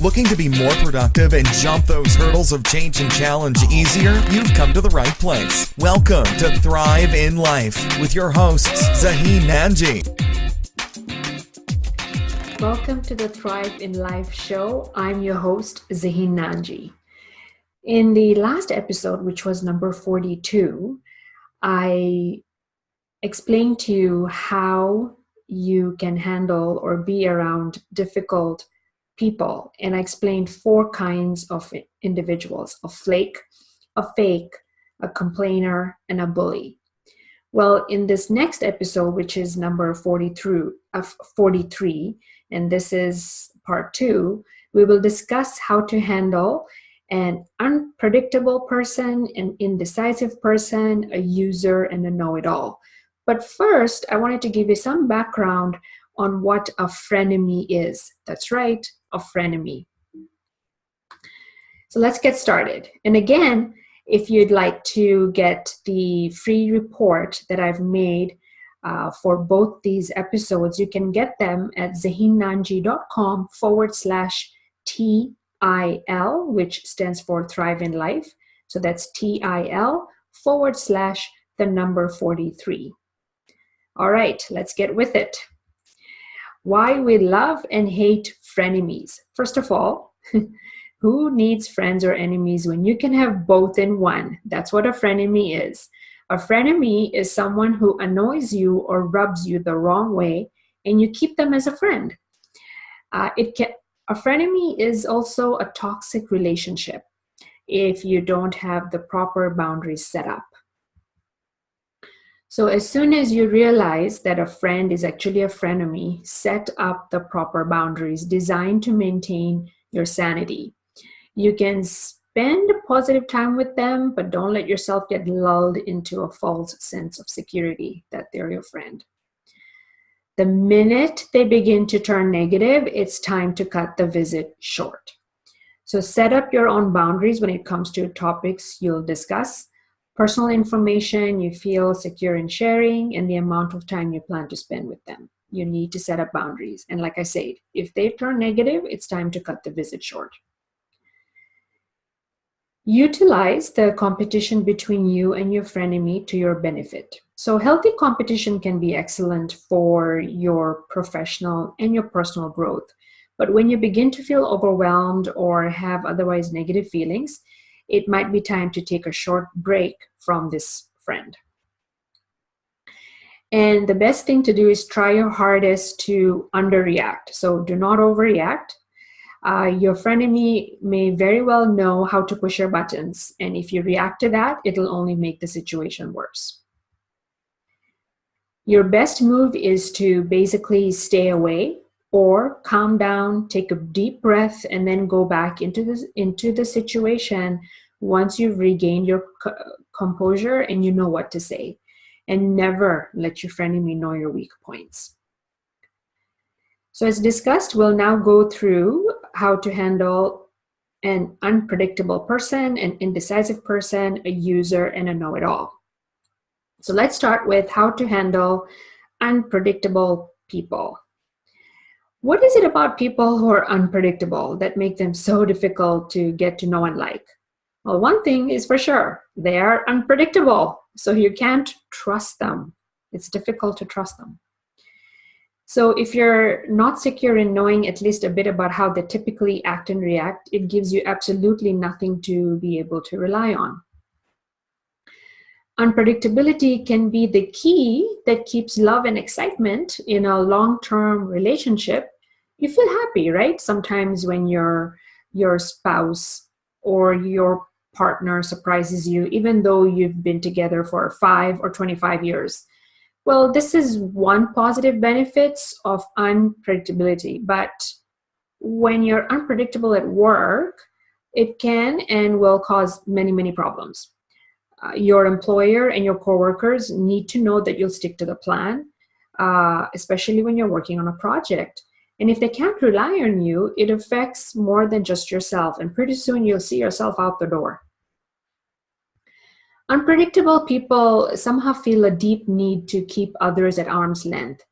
Looking to be more productive and jump those hurdles of change and challenge easier? You've come to the right place. Welcome to Thrive in Life with your hosts, Zaheen Nanji. Welcome to the Thrive in Life show. I'm your host, Zaheen Nanji. In the last episode, which was number 42, I explained to you how you can handle or be around difficult people. And I explained 4 kinds of individuals: a flake, a fake, a complainer, and a bully. Well, in this next episode, which is number 43, and this is part 2, we will discuss how to handle an unpredictable person, an indecisive person, a user, and a know-it-all. But first, I wanted to give you some background on what a frenemy is. That's right, a frenemy. So let's get started. And again, if you'd like to get the free report that I've made for both these episodes, you can get them at zaheennanji.com/TIL, which stands for Thrive in Life. So that's TIL/43. All right, let's get with it. Why we love and hate frenemies. First of all, who needs friends or enemies when you can have both in one? That's what a frenemy is. A frenemy is someone who annoys you or rubs you the wrong way, and you keep them as a friend. A frenemy is also a toxic relationship if you don't have the proper boundaries set up. So as soon as you realize that a friend is actually a frenemy, set up the proper boundaries designed to maintain your sanity. You can spend positive time with them, but don't let yourself get lulled into a false sense of security that they're your friend. The minute they begin to turn negative, it's time to cut the visit short. So set up your own boundaries when it comes to topics you'll discuss, personal information you feel secure in sharing, and the amount of time you plan to spend with them. You need to set up boundaries. And like I said, if they turn negative, it's time to cut the visit short. Utilize the competition between you and your frenemy to your benefit. So healthy competition can be excellent for your professional and your personal growth. But when you begin to feel overwhelmed or have otherwise negative feelings, it might be time to take a short break from this friend. And the best thing to do is try your hardest to underreact. So do not overreact. Your frenemy may very well know how to push your buttons. And if you react to that, it'll only make the situation worse. Your best move is to basically stay away or calm down, take a deep breath, and then go back into the situation once you've regained your composure and you know what to say. And never let your frenemy know your weak points. So as discussed, we'll now go through how to handle an unpredictable person, an indecisive person, a user, and a know-it-all. So let's start with how to handle unpredictable people. What is it about people who are unpredictable that make them so difficult to get to know and like? Well, one thing is for sure, they are unpredictable, so you can't trust them. It's difficult to trust them. So if you're not secure in knowing at least a bit about how they typically act and react, it gives you absolutely nothing to be able to rely on. Unpredictability can be the key that keeps love and excitement in a long-term relationship. You feel happy, right? Sometimes when your spouse or your partner surprises you, even though you've been together for 5 or 25 years. Well, this is one positive benefits of unpredictability. But when you're unpredictable at work, it can and will cause many, many problems. Your employer and your coworkers need to know that you'll stick to the plan, especially when you're working on a project. And if they can't rely on you, it affects more than just yourself. And pretty soon you'll see yourself out the door. Unpredictable people somehow feel a deep need to keep others at arm's length.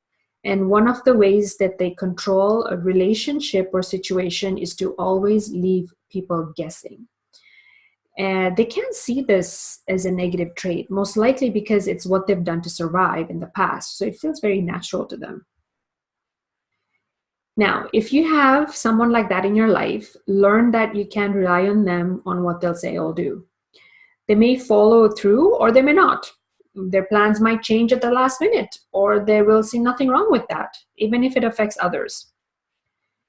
And one of the ways that they control a relationship or situation is to always leave people guessing. And they can't see this as a negative trait, most likely because it's what they've done to survive in the past. So it feels very natural to them. Now, if you have someone like that in your life, learn that you can rely on them on what they'll say or do. They may follow through or they may not. Their plans might change at the last minute, or they will see nothing wrong with that, even if it affects others.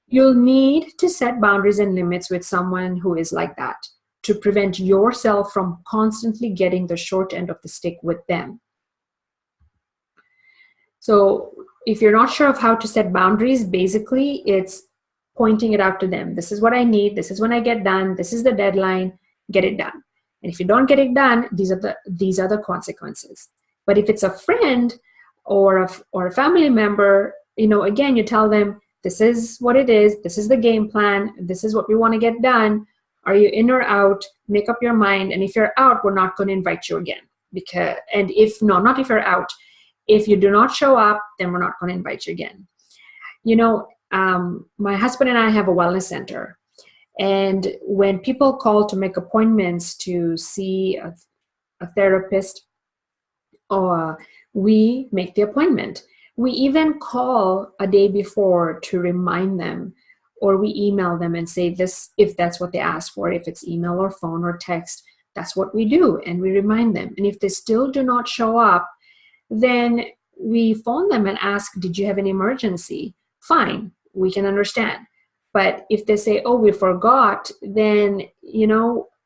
You'll need to set boundaries and limits with someone who is like that to prevent yourself from constantly getting the short end of the stick with them. So if you're not sure of how to set boundaries, basically it's pointing it out to them. This is what I need. This is when I get done. This is the deadline. Get it done. And if you don't get it done, these are the consequences. But if it's a friend or a family member, again, you tell them, this is what it is. This is the game plan. This is what we want to get done. Are you in or out? Make up your mind. And if you're out, we're not going to invite you again. Not if you're out. If you do not show up, then we're not going to invite you again. My husband and I have a wellness center. And when people call to make appointments to see a therapist, we make the appointment. We even call a day before to remind them, or we email them and say this, if that's what they ask for, if it's email or phone or text, that's what we do. And we remind them. And if they still do not show up, then we phone them and ask, did you have an emergency? Fine, we can understand. But if they say, oh, we forgot, then,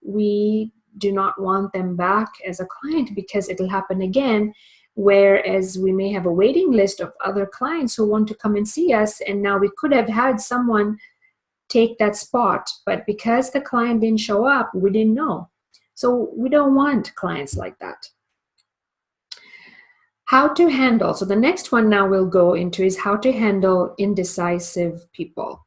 we do not want them back as a client because it'll happen again. Whereas we may have a waiting list of other clients who want to come and see us. And now we could have had someone take that spot. But because the client didn't show up, we didn't know. So we don't want clients like that. How to handle. So the next one now we'll go into is how to handle indecisive people.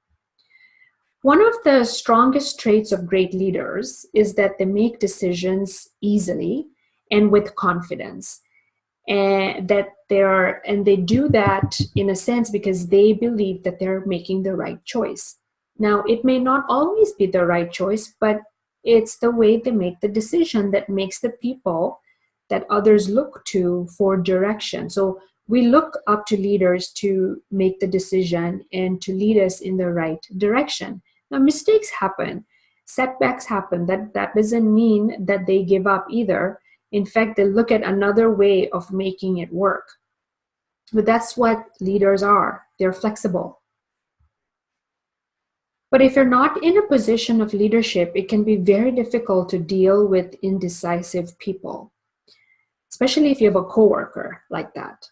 One of the strongest traits of great leaders is that they make decisions easily and with confidence. And they do that in a sense because they believe that they're making the right choice. Now, it may not always be the right choice, but it's the way they make the decision that makes the people that others look to for direction. So we look up to leaders to make the decision and to lead us in the right direction. Now, mistakes happen, setbacks happen. That doesn't mean that they give up either. In fact, they look at another way of making it work. But that's what leaders are. They're flexible. But if you're not in a position of leadership, it can be very difficult to deal with indecisive people, especially if you have a coworker like that,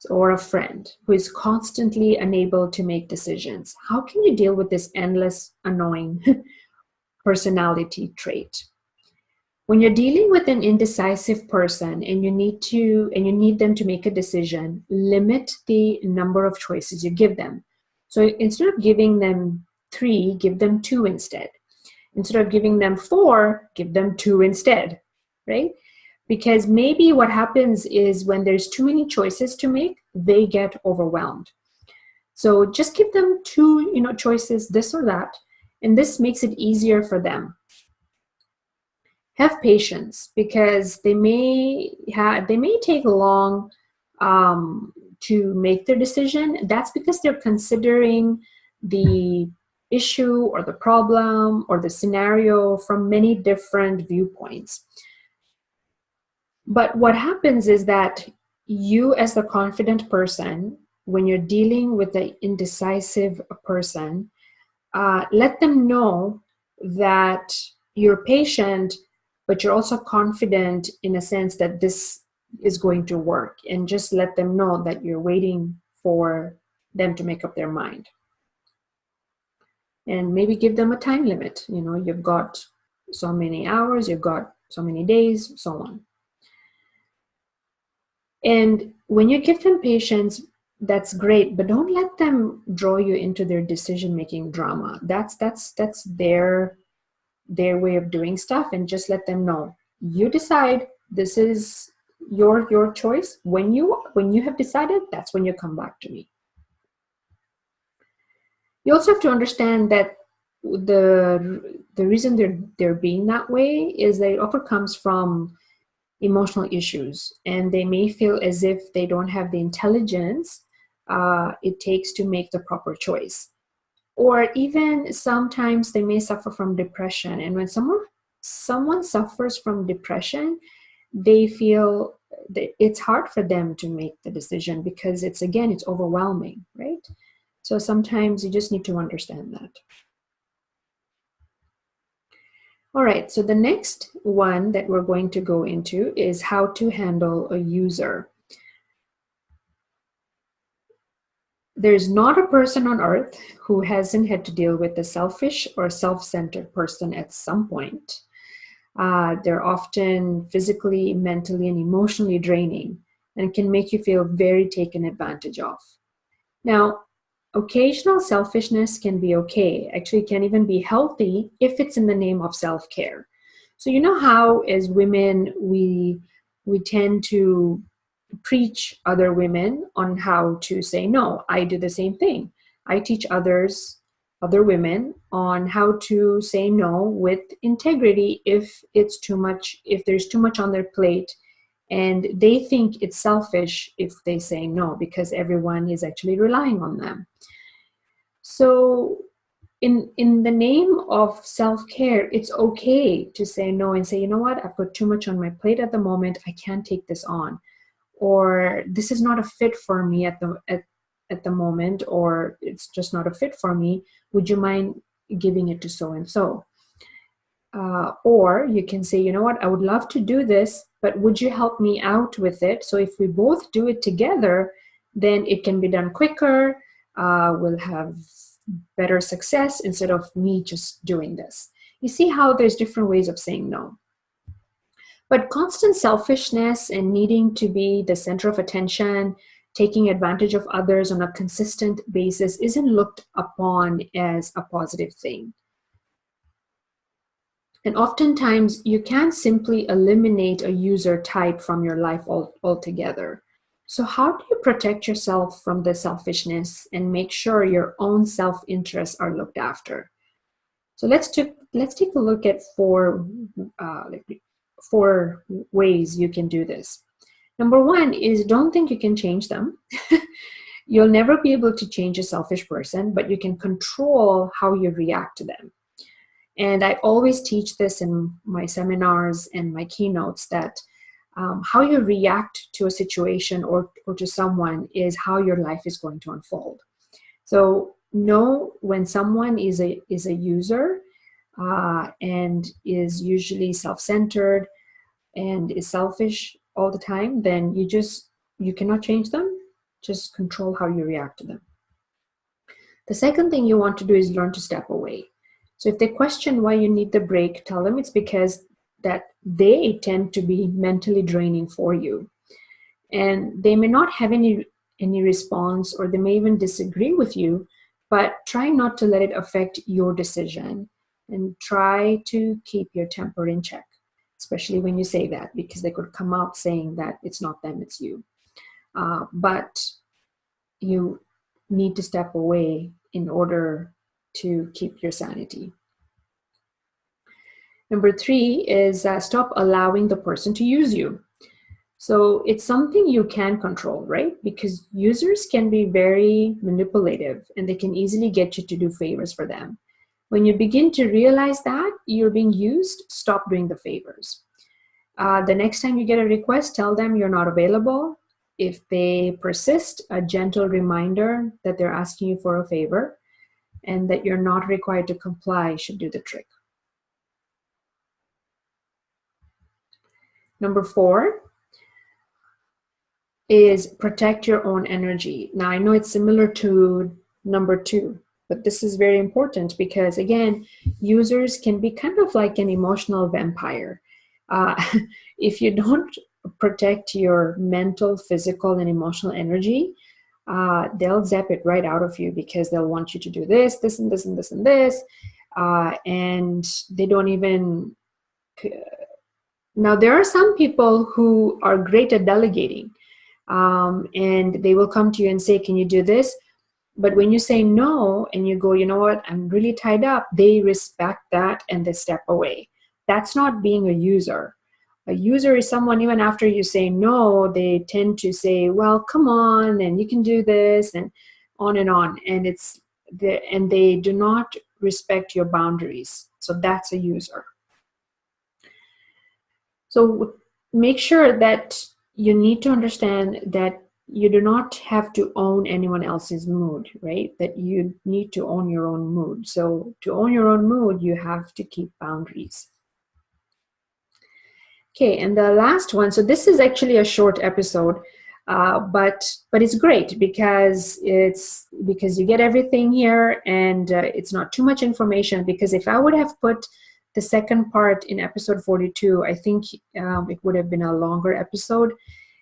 or a friend who is constantly unable to make decisions. How can you deal with this endless, annoying personality trait? When you're dealing with an indecisive person and you need them to make a decision, limit the number of choices you give them. So instead of giving them 3, give them 2 instead. Instead of giving them 4, give them 2 instead, right? Because maybe what happens is when there's too many choices to make, they get overwhelmed. So just give them 2, choices, this or that, and this makes it easier for them. Have patience because they may take long to make their decision. That's because they're considering the issue or the problem or the scenario from many different viewpoints. But what happens is that you, as the confident person, when you're dealing with the indecisive person, let them know that you're patient, but you're also confident in a sense that this is going to work. And just let them know that you're waiting for them to make up their mind. And maybe give them a time limit. You've got so many hours, you've got so many days, so on. And when you give them patience, that's great, but don't let them draw you into their decision-making drama. That's their way of doing stuff, and just let them know. You decide, this is your choice. When you have decided, that's when you come back to me. You also have to understand that the reason they're being that way is that it often comes from emotional issues, and they may feel as if they don't have the intelligence it takes to make the proper choice. Or even sometimes they may suffer from depression, and when someone suffers from depression, they feel that it's hard for them to make the decision because it's overwhelming, right? So sometimes you just need to understand that. All right, so the next one that we're going to go into is how to handle a user. There's not a person on earth who hasn't had to deal with a selfish or self-centered person at some point. They're often physically, mentally, and emotionally draining and can make you feel very taken advantage of. Now, occasional selfishness can be okay. Actually, it can even be healthy if it's in the name of self-care. So you know how as women we tend to preach other women on how to say no. I do the same thing. I teach other women on how to say no with integrity if it's too much, if there's too much on their plate, and they think it's selfish if they say no because everyone is actually relying on them. So in the name of self-care, it's okay to say no and say, you know what, I've got too much on my plate at the moment. I can't take this on. Or this is not a fit for me at the moment, or it's just not a fit for me. Would you mind giving it to so-and-so? Or you can say, you know what, I would love to do this, but would you help me out with it? So if we both do it together, then it can be done quicker. We'll have better success instead of me just doing this. You see how there's different ways of saying no. But constant selfishness and needing to be the center of attention, taking advantage of others on a consistent basis isn't looked upon as a positive thing. And oftentimes, you can't simply eliminate a user type from your life altogether. So how do you protect yourself from the selfishness and make sure your own self-interests are looked after? So let's take a look at four ways you can do this. Number one is don't think you can change them. You'll never be able to change a selfish person, but you can control how you react to them. And I always teach this in my seminars and my keynotes that how you react to a situation or to someone is how your life is going to unfold. So know when someone is a user and is usually self-centered and is selfish all the time, then you cannot change them. Just control how you react to them. The second thing you want to do is learn to step away. So if they question why you need the break, tell them it's because that they tend to be mentally draining for you. And they may not have any response, or they may even disagree with you, but try not to let it affect your decision and try to keep your temper in check, especially when you say that, because they could come out saying that it's not them, it's you. But you need to step away in order to keep your sanity. Number three is stop allowing the person to use you. So it's something you can control, right? Because users can be very manipulative and they can easily get you to do favors for them. When you begin to realize that you're being used, stop doing the favors. The next time you get a request, tell them you're not available. If they persist, a gentle reminder that they're asking you for a favor and that you're not required to comply should do the trick. Number four is protect your own energy. Now, I know it's similar to number two, but this is very important because, again, users can be kind of like an emotional vampire. If you don't protect your mental, physical, and emotional energy, they'll zap it right out of you because they'll want you to do this, this, and this, and this, and this, and they don't even Now, there are some people who are great at delegating, and they will come to you and say, can you do this? But when you say no and you go, you know what, I'm really tied up, they respect that and they step away. That's not being a user. A user is someone, even after you say no, they tend to say, well, come on, and you can do this, and on and on. And and they do not respect your boundaries. So that's a user. So make sure that you need to understand that you do not have to own anyone else's mood, right? That you need to own your own mood. So to own your own mood, you have to keep boundaries. Okay, and the last one. So this is actually a short episode, but it's great because you get everything here, and it's not too much information. Because if I would have put the second part in episode 42, I think it would have been a longer episode.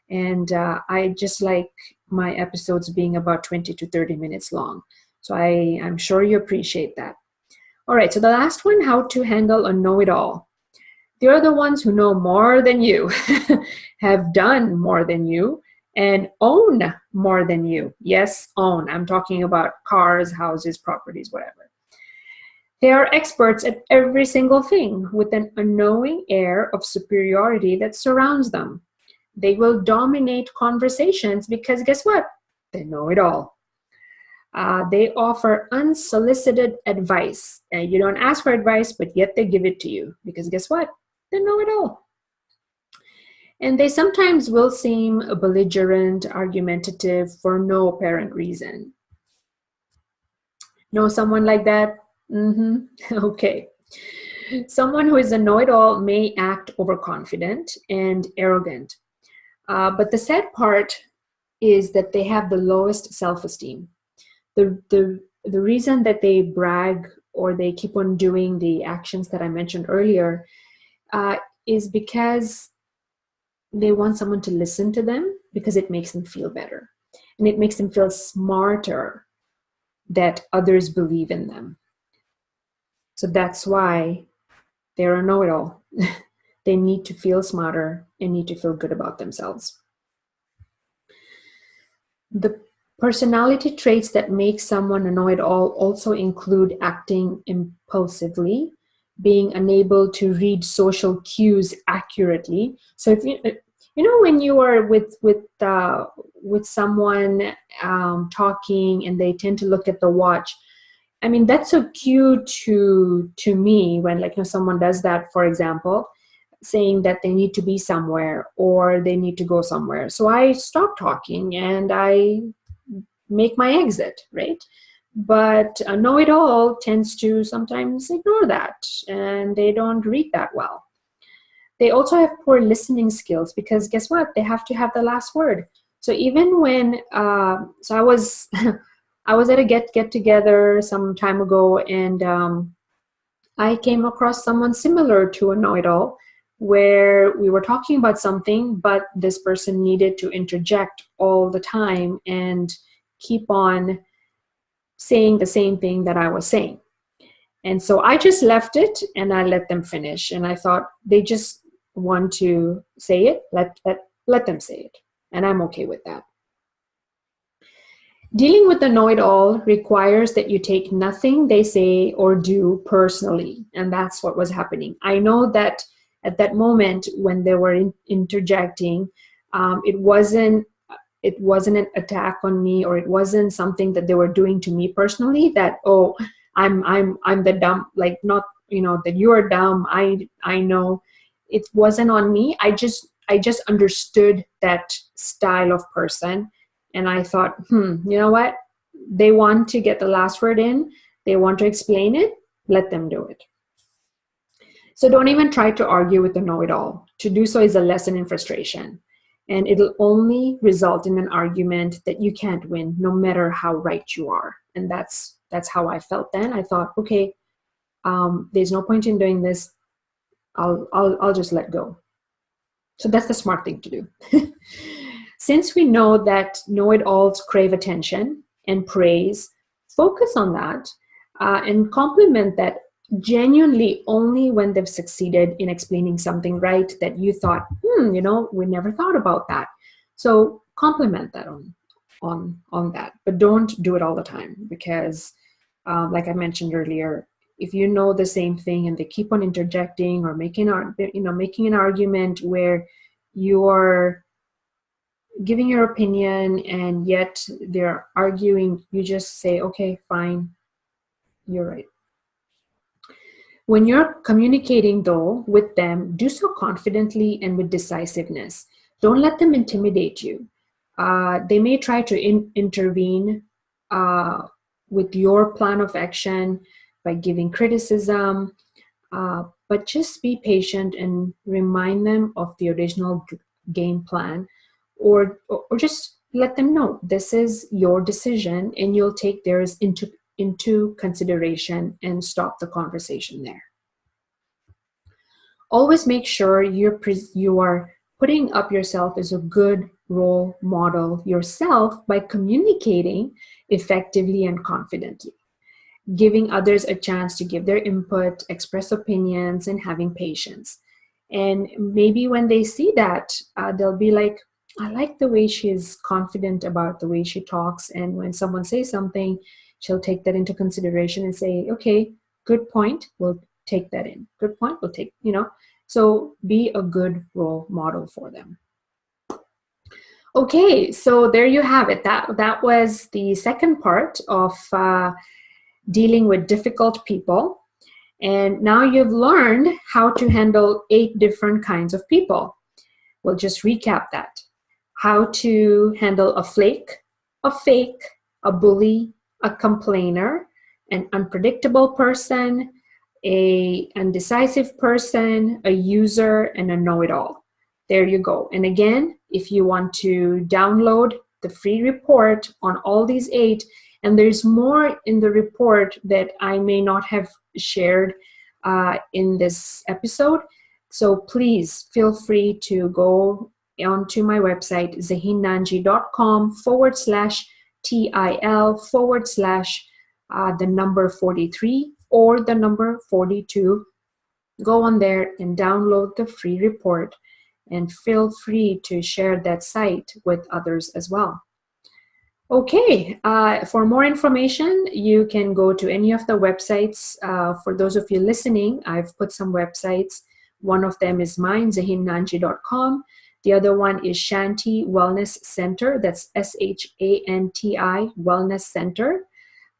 And I just like my episodes being about 20 to 30 minutes long. So I'm sure you appreciate that. All right, so the last one, how to handle a know-it-all. They're the ones who know more than you, have done more than you, and own more than you. Yes, own. I'm talking about cars, houses, properties, whatever. They are experts at every single thing with an unknowing air of superiority that surrounds them. They will dominate conversations because guess what? They know it all. They offer unsolicited advice. You don't ask for advice, but yet they give it to you because guess what? They know it all. And they sometimes will seem belligerent, argumentative for no apparent reason. Know someone like that? Okay. Someone who is a know-it-all may act overconfident and arrogant. But the sad part is that they have the lowest self-esteem. The reason that they brag or they keep on doing the actions that I mentioned earlier is because they want someone to listen to them because it makes them feel better. And it makes them feel smarter that others believe in them. So that's why they're a know-it-all. They need to feel smarter and need to feel good about themselves. The personality traits that make someone a know-it-all also include acting impulsively, being unable to read social cues accurately. So if when you are with someone talking and they tend to look at the watch, I mean, that's a cue to me when someone does that, for example, saying that they need to be somewhere or they need to go somewhere. So I stop talking and I make my exit, right? But a know-it-all tends to sometimes ignore that and they don't read that well. They also have poor listening skills because guess what? They have to have the last word. So even when, so I was, I was at a get together some time ago, and I came across someone similar to a know-it-all, where we were talking about something, but this person needed to interject all the time and keep on saying the same thing that I was saying. And so I just left it and I let them finish. And I thought they just want to say it, let them say it. And I'm okay with that. Dealing with the know-it-all requires that you take nothing they say or do personally. And that's what was happening. I know that at that moment when they were interjecting, it wasn't an attack on me, or it wasn't something that they were doing to me personally, that, oh, I'm the dumb, like, not, that you are dumb. I know. It wasn't on me. I just understood that style of person. And I thought, you know what? They want to get the last word in. They want to explain it. Let them do it. So don't even try to argue with the know-it-all. To do so is a lesson in frustration. And it'll only result in an argument that you can't win, no matter how right you are. And that's how I felt then. I thought, okay, there's no point in doing this. I'll just let go. So that's the smart thing to do. Since we know that know-it-alls crave attention and praise, focus on that and compliment that genuinely only when they've succeeded in explaining something right that you thought, we never thought about that. So compliment that on that, but don't do it all the time, because like I mentioned earlier, if you know the same thing and they keep on interjecting or making an argument where you're giving your opinion and yet they're arguing, you just say, okay, fine, you're right. When you're communicating, though, with them, do so confidently and with decisiveness. Don't let them intimidate you. They may try to intervene with your plan of action by giving criticism, but just be patient and remind them of the original game plan, or just let them know this is your decision and you'll take theirs into consideration and stop the conversation there. Always make sure you are putting up yourself as a good role model yourself by communicating effectively and confidently, giving others a chance to give their input, express opinions, and having patience. And maybe when they see that, they'll be like, I like the way she's confident about the way she talks. And when someone says something, she'll take that into consideration and say, okay, good point, we'll take that in. Good point, we'll take, So be a good role model for them. Okay, so there you have it. That was the second part of dealing with difficult people. And now you've learned how to handle 8 different kinds of people. We'll just recap that. How to handle a flake, a fake, a bully, a complainer, an unpredictable person, an indecisive person, a user, and a know-it-all. There you go. And again, if you want to download the free report on all these 8, and there's more in the report that I may not have shared in this episode, so please feel free to go onto my website, zaheennanji.com/TIL/the number 43 or the number 42. Go on there and download the free report, and feel free to share that site with others as well. Okay, for more information, you can go to any of the websites. For those of you listening, I've put some websites. One of them is mine, zaheennanji.com. The other one is Shanti Wellness Center. That's SHANTI Wellness Center.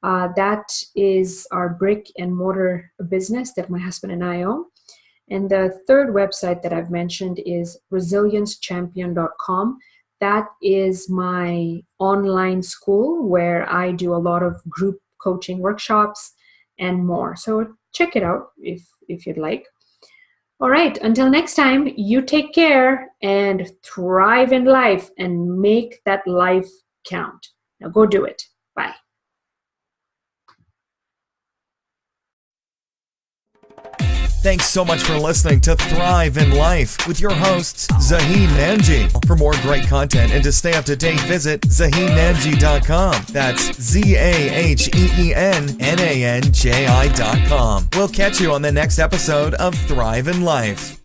That is our brick and mortar business that my husband and I own. And the third website that I've mentioned is resiliencechampion.com. That is my online school where I do a lot of group coaching workshops and more. So check it out if you'd like. All right, until next time, you take care and thrive in life and make that life count. Now go do it. Bye. Thanks so much for listening to Thrive in Life with your hosts, Zaheen Nanji. For more great content and to stay up to date, visit ZaheenNanji.com. That's ZAHEENNANJI.com. We'll catch you on the next episode of Thrive in Life.